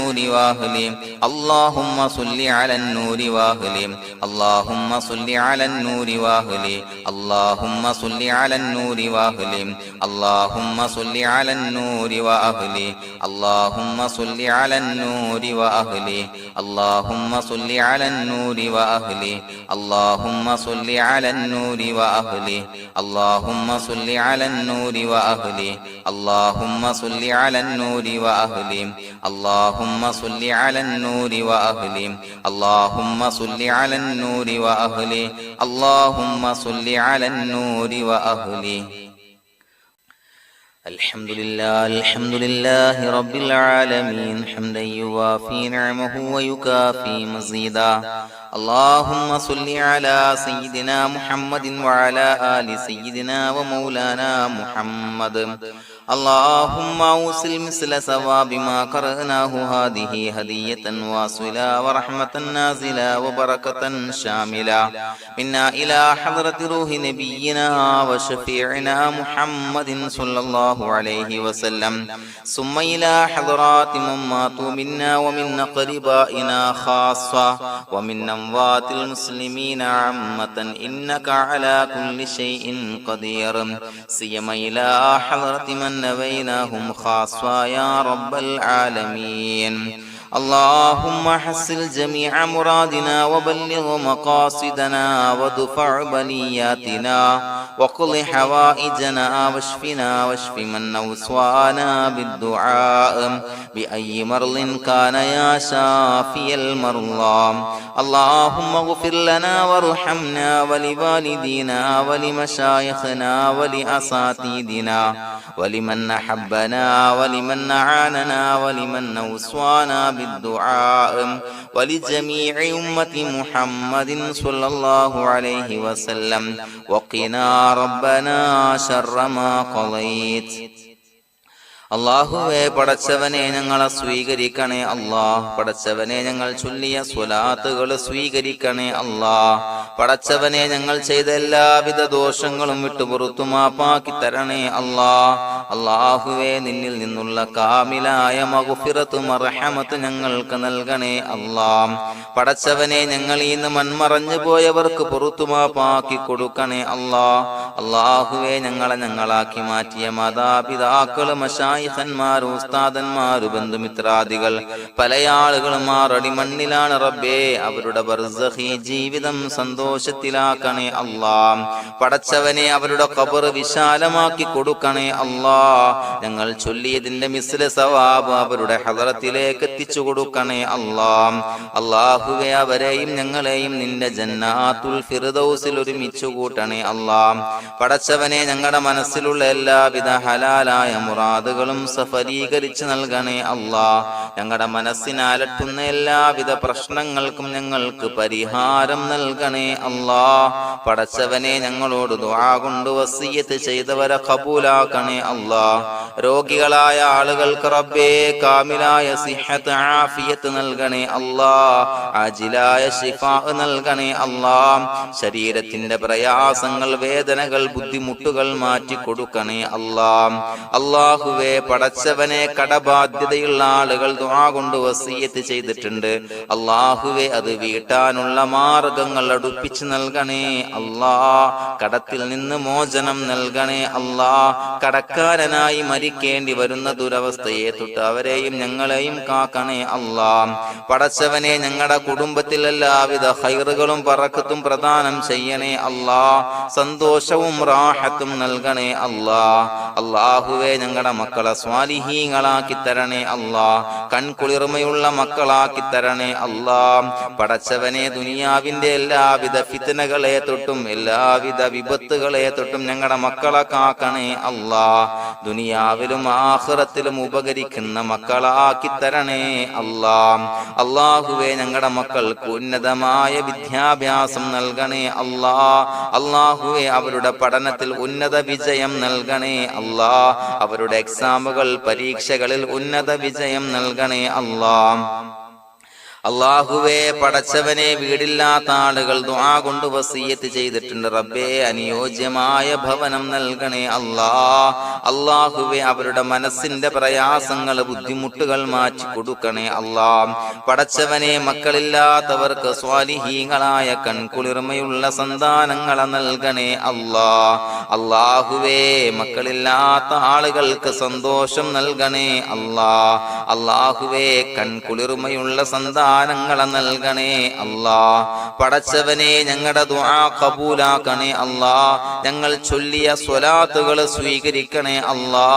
النور وأهله اللهم صل على النور وأهله اللهم صل على النور وأهله اللهم صل على النور وأهله اللهم صل على النور وأهله اللهم صل على النور وأهله اللهم صل على النور وأهله اللهم صل على النور وأهله اللهم صل على النور وأهله اللهم صل على النور وأهله اللهم صل على النور وأهله اللهم صل على النور وأهله اللهم صل على النور وأهله الحمد لله رب العالمين حمدا يوافي نعمه ويكافي مزيدا اللهم صل على سيدنا محمد وعلى آل سيدنا ومولانا محمد اللهم أوصل مثل ثواب ما قرأناه هذه هدية واصلة ورحمة نازلة وبركة شاملة منا إلى حضرة روح نبينا وشفيعنا محمد صلى الله عليه وسلم ثم إلى حضرات من ماتوا منا ومن أقربائنا خاصة ومن أموات المسلمين عامة إنك على كل شيء قدير سيما إلى حضرة من نبيناهم خاصة يا رب العالمين اللهم حصل جميع مرادنا وبلغ مقاصدنا ودفع بلياتنا وقض حوائجنا واشفنا واشف من أوصانا بالدعاء بأي مرض كان يا شافي المرضى اللهم اغفر لنا وارحمنا ولوالدينا ولمشايخنا ولأساتذتنا ولمن أحبنا ولمن أعاننا ولمن أوصانا بالدعاء ولجميع أمة محمد صلى الله عليه وسلم وقنا ربنا شر ما قضيت അല്ലാഹുവേ പടച്ചവനെ ഞങ്ങളെ സ്വീകരിക്കണേ അല്ലാഹ് പടച്ചവനെ ഞങ്ങൾ ചൊല്ലിയ സ്വലാത്തുകൾ സ്വീകരിക്കണേ അല്ലാഹ് പടച്ചവനെ ഞങ്ങൾ ചെയ്ത എല്ലാവിധ ദോഷങ്ങളും വിട്ടുപുറത്തു മാപ്പാക്കി തരണേ അല്ലാഹ് അല്ലാഹുവേ നിന്നിൽ നിന്നുള്ള കാമിലായ മഗ്ഫിറത്തും റഹ്മത്തും ഞങ്ങൾക്ക് നൽകണേ അല്ലാഹ് പടച്ചവനെ ഞങ്ങൾ ഇന്ന് മൺമറഞ്ഞു പോയവർക്ക് പുറത്തു മാപ്പാക്കി കൊടുക്കണേ അല്ലാഹ് അല്ലാഹുവേ ഞങ്ങളാക്കി മാറ്റിയ മാതാപിതാക്കളും ഖന്മാർ ഉസ്താദന്മാർ ബന്ധുമിത്രാദികൾ പല ആളുകളും ആറടി മണ്ണിലാണ് റബ്ബേ അവരുടെ ബർസഖി ജീവിതം സന്തോഷത്തിലാക്കണേ അല്ലാഹ് പടച്ചവനെ അവരുടെ ഖബർ വിശാലമാക്കി കൊടുക്കണേ അല്ലാഹ് ഞങ്ങൾ ചൊല്ലിയതിന്റെ മിസ്ല സവാബ് അവരുടെ ഹദറത്തിലേക്ക് എത്തിച്ചു കൊടുക്കണേ അല്ലാഹ് അല്ലാഹുവേ അവരെയും ഞങ്ങളെയും നിന്റെ ജന്നാത്തുൽ ഫിർദൗസിൽ ഒരുമിച്ചു കൂട്ടണേ അല്ലാഹ് പടച്ചവനെ ഞങ്ങളുടെ മനസ്സിലുള്ള എല്ലാവിധ ഹലാലായ മുറാദുകളും സഫലീകരിച്ച് നൽകണേ അല്ലാഹ് ഞങ്ങളുടെ മനസ്സിനെ അലട്ടുന്ന എല്ലാവിധ പ്രശ്നങ്ങൾക്കും ഞങ്ങൾക്ക് പരിഹാരം നൽകണേ അല്ലാഹ് പടച്ചവനെ ഞങ്ങളോട് ദുആ കൊണ്ട് വസിയ്യത്ത് ചെയ്തവരെ ഖബൂലാക്കണേ അല്ലാഹ് രോഗികളായ ആളുകൾക്ക് റബ്ബേ കാമിലായ സിഹത്ത് ആഫിയത്ത് നൽകണേ അല്ലാഹ് ആജിലായ ശിഫാ നൽകണേ അല്ലാഹ് ശരീരത്തിന്റെ പ്രയാസങ്ങൾ വേദനകൾ ബുദ്ധിമുട്ടുകൾ മാറ്റി കൊടുക്കണേ അല്ലാഹ് അല്ലാഹുവേ പടച്ചവനെ കടബാധ്യതയുള്ള ആളുകൾ ദുആ കൊണ്ട് വസിയ്യത്ത് ചെയ്തിട്ടുണ്ട് അല്ലാഹുവേ അത് വീട്ടാനുള്ള മാർഗങ്ങൾ അടുപ്പിച്ച് നൽകണേ അല്ലാഹ് കടത്തിൽ നിന്ന് മോചനം നൽകണേ അല്ലാഹ് കടക്കാരനായി മരിക്കേണ്ടി വരുന്ന ദുരവസ്ഥയെ തൊട്ട് അവരെയും ഞങ്ങളെയും കാക്കണേ അല്ലാഹ് പടച്ചവനെ ഞങ്ങളുടെ കുടുംബത്തിൽ എല്ലാവിധ ഖൈറുകളും ബറക്കത്തും പ്രദാനം ചെയ്യണേ അല്ലാഹ് സന്തോഷവും റാഹത്തും നൽകണേ അല്ലാഹ് അല്ലാഹുവേ ഞങ്ങളുടെ മക്കളെ സ്വാലിഹീങ്ങളാക്കി തരണേ അല്ലാഹ് കൺകുളിർമയുള്ള മക്കളാക്കി തരണേ അല്ലാഹ് പടച്ചവനെ ദുനിയാവിന്റെ എല്ലാവിധ ഫിത്നകളെ തൊട്ടും എല്ലാവിധ വിപത്തുകളെ തൊട്ടും ഞങ്ങളുടെ മക്കളെ കാക്കണേ അല്ലാഹ് ദുനിയാവിലും ആഖിറത്തിലും ഉപകരിക്കുന്ന മക്കളാക്കി തരണേ അല്ലാഹ് അല്ലാഹുവേ ഞങ്ങളുടെ മക്കൾക്ക് ഉന്നതമായ വിദ്യാഭ്യാസം നൽകണേ അല്ലാഹ് അല്ലാഹുവേ അവരുടെ പഠനത്തിൽ ഉന്നത വിജയം നൽകണേ അല്ലാഹ് അവരുടെ എക്സാമുകൾ പരീക്ഷകളിൽ ഉന്നത വിജയം നൽകണേ അല്ലാഹ് അല്ലാഹുവേ, പടച്ചവനെ, വീടില്ലാത്ത ആളുകൾ ദുആ കൊണ്ട് വസിയ്യത്ത് ചെയ്തിട്ടുണ്ട്. റബ്ബേ, അനുയോജ്യമായ ഭവനം നൽകണേ അല്ലാ. അല്ലാഹുവേ, അവരുടെ മനസ്സിന്റെ പ്രയാസങ്ങൾ, ബുദ്ധിമുട്ടുകൾ മാറ്റി കൊടുക്കണേ അല്ലാ. പടച്ചവനെ, മക്കളില്ലാത്തവർക്ക് സ്വാലിഹീങ്ങളായ കൺകുളിർമയുള്ള സന്താനങ്ങളെ നൽകണേ അല്ലാ. അല്ലാഹുവേ, മക്കളില്ലാത്ത ആളുകൾക്ക് സന്തോഷം നൽകണേ അല്ലാ. അല്ലാഹുവേ, കൺകുളിർമയുള്ള സന്താനങ്ങളെ നൽകണേ അല്ലാ. പടച്ചവനെ, ഞങ്ങളുടെ ദുആ ഖബൂലാക്കണേ അല്ലാ. ഞങ്ങൾ ചൊല്ലിയ സ്വലാത്തുകൾ സ്വീകരിക്കണേ അല്ലാ.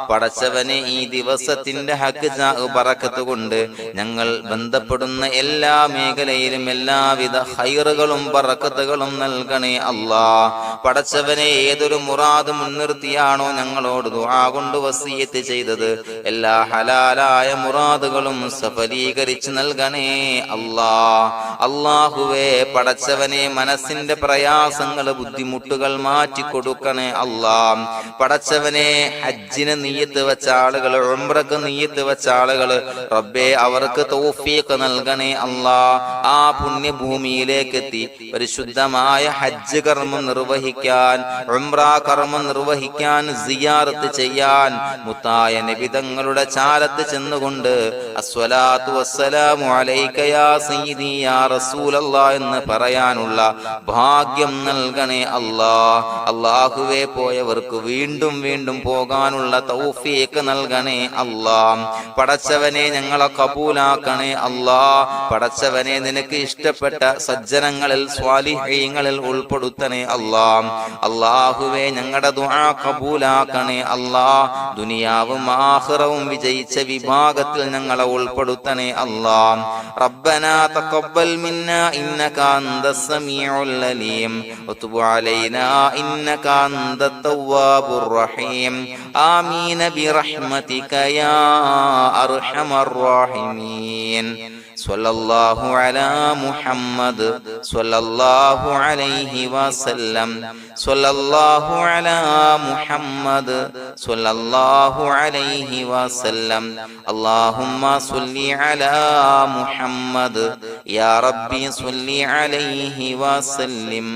പടച്ചവനെ, ഈ ദിവസത്തിന്റെ ഹഖ് ബറക്കത്ത് കൊണ്ട് ഞങ്ങൾ ബന്ധപ്പെടുന്ന എല്ലാ മേഖലയിലും എല്ലാവിധ ഖൈറുകളും ബറക്കത്തുകളും നൽകണേ അല്ലാ. പടച്ചവനെ, ഏതൊരു മുറാദ് മുൻനിർത്തിയാണോ ഞങ്ങളോട് ദുആ കൊണ്ട് വസിയ്യത്ത് ചെയ്തത്, എല്ലാ ഹലാലായ മുറാദുകളും സഫലീകരിച്ച് നൽകണേ അല്ലാ. അല്ലാഹുവേ, പടച്ചവനെ, മനസ്സിന്റെ പ്രയാസങ്ങൾ, ബുദ്ധിമുട്ടുകൾ മാറ്റി കൊടുക്കണേ അല്ലാ. പടച്ചവനെ, ഹജ്ജിന് നിയ്യത്ത് വെച്ച ആളുകൾ, ഉംറക്ക് നിയ്യത്ത് വെച്ച ആളുകൾ, റബ്ബേ, അവർക്ക് തൗഫീഖ് നൽകണേ അല്ലാ. ആ പുണ്യഭൂമിയിലേക്ക് എത്തി പരിശുദ്ധമായ ഹജ്ജ് കർമ്മം നിർവഹിക്കാൻ, ഉംറ കർമ്മം നിർവഹിക്കാൻ, സിയാറത്ത് ചെയ്യാൻ, മുത്തായ നബി തങ്ങളുടെ ചാരത്ത് ചെന്നുകൊണ്ട് അസ്സലാത്തു വസ്സലാമു അലൈക യാ സയ്യിദി യാ റസൂലല്ലാഹ് എന്ന് പറയാനുള്ള ഭാഗ്യം നൽകണേ അല്ലാ. അല്ലാഹുവേ, പോയവർക്ക് വീണ്ടും വീണ്ടും പോകാനുള്ള തൗഫീഖ് നൽകണേ അല്ലാ. പടച്ചവനെ, ഞങ്ങളെ കബൂലാക്കണേ അല്ലാ. പടച്ചവനെ, നിനക്ക് ഇഷ്ടപ്പെട്ട സജ്ജനങ്ങളിൽ, സ്വാലിഹീങ്ങളിൽ ഉൾപ്പെടുത്തണേ അല്ലാ. അല്ലാഹുവേ, ഞങ്ങളുടെ ദുആ കബൂലാക്കണേ അല്ലാ. ദുനിയാവും ആഖിറവും വിജയിച്ച വിഭാഗത്തിൽ ഞങ്ങളെ ഉൾപ്പെടുത്തണേ അല്ലാ. റബ്ബനാ തഖബ്ബൽ മിന്നാ ഇന്നക അൻതസ് സമീഉൽ അലീം വതുബ് അലൈനാ ഇന്നക അൻതത് തവ്വാബുർ റഹീം. ആമീൻ ബിറഹ്മതിക യാ അർഹമർ റഹീമീൻ. സ്വല്ലല്ലാഹു അലാ മുഹമ്മദ് സ്വല്ലല്ലാഹു അലൈഹി വസല്ലം. സ്വല്ലല്ലാഹു അലാ മുഹമ്മദ് സ്വല്ലല്ലാഹു അലൈഹി വസല്ലം. അല്ലാഹുമ്മ സ്വല്ലി അലാ മുഹമ്മദ് യാ റബ്ബി സ്വല്ലി അലൈഹി വസല്ലം.